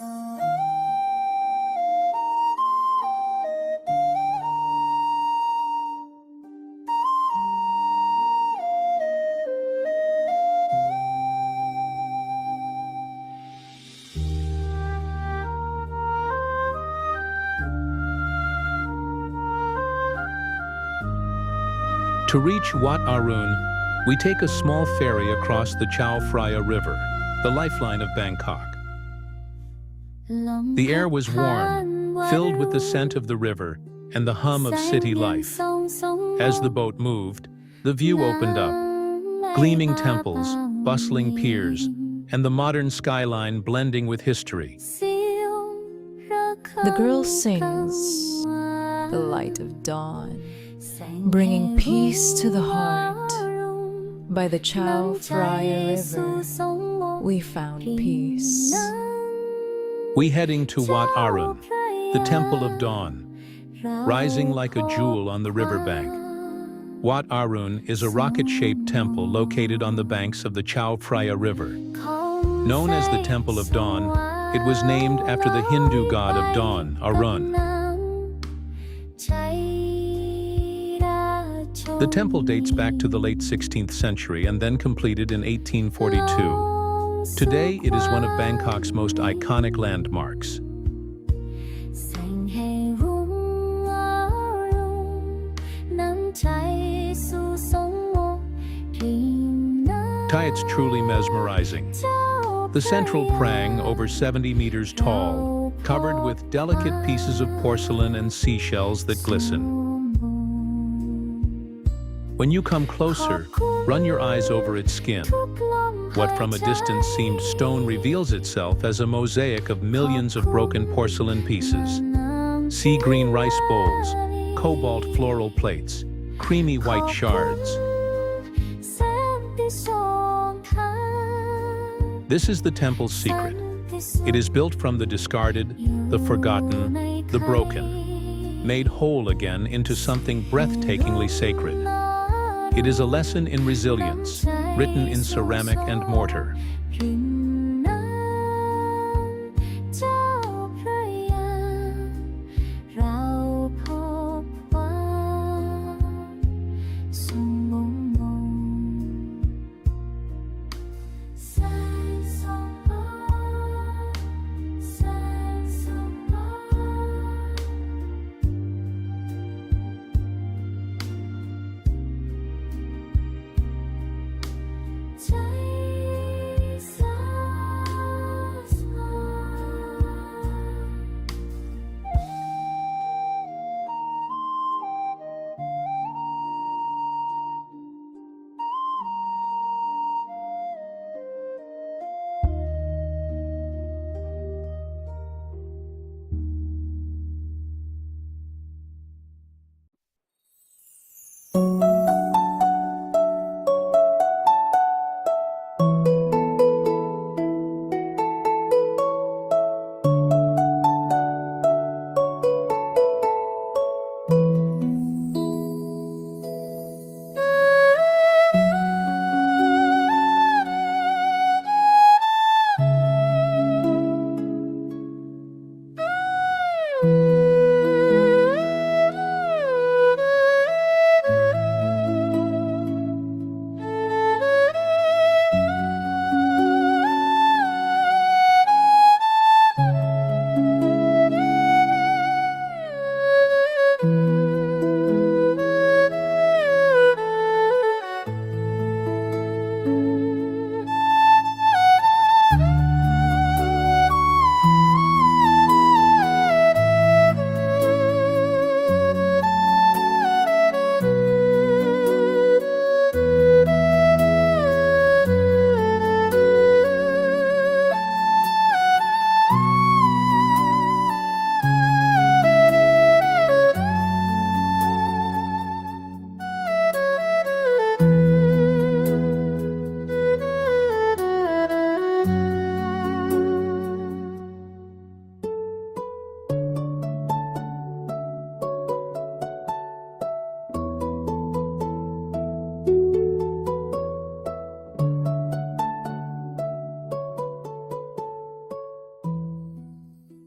To reach Wat Arun, we take a small ferry across the Chao Phraya River, the lifeline of Bangkok. The air was warm, filled with the scent of the river and the hum of city life. As the boat moved, the view opened up, gleaming temples, bustling piers, and the modern skyline blending with history. The girl sings the light of dawn, bringing peace to the heart. By the Chao Phraya River, we found peace. We heading to Wat Arun, the Temple of Dawn, rising like a jewel on the riverbank. Wat Arun is a rocket-shaped temple located on the banks of the Chao Phraya River. Known as the Temple of Dawn, it was named after the Hindu god of dawn, Arun. The temple dates back to the late 16th century and then completed in 1842. Today, it is one of Bangkok's most iconic landmarks. It's truly mesmerizing. The central prang, over 70 meters tall, covered with delicate pieces of porcelain and seashells that glisten. When you come closer, run your eyes over its skin. What from a distance seemed stone reveals itself as a mosaic of millions of broken porcelain pieces. Sea green rice bowls, cobalt floral plates, creamy white shards. This is the temple's secret. It is built from the discarded, the forgotten, the broken, made whole again into something breathtakingly sacred. It is a lesson in resilience, written in ceramic and mortar.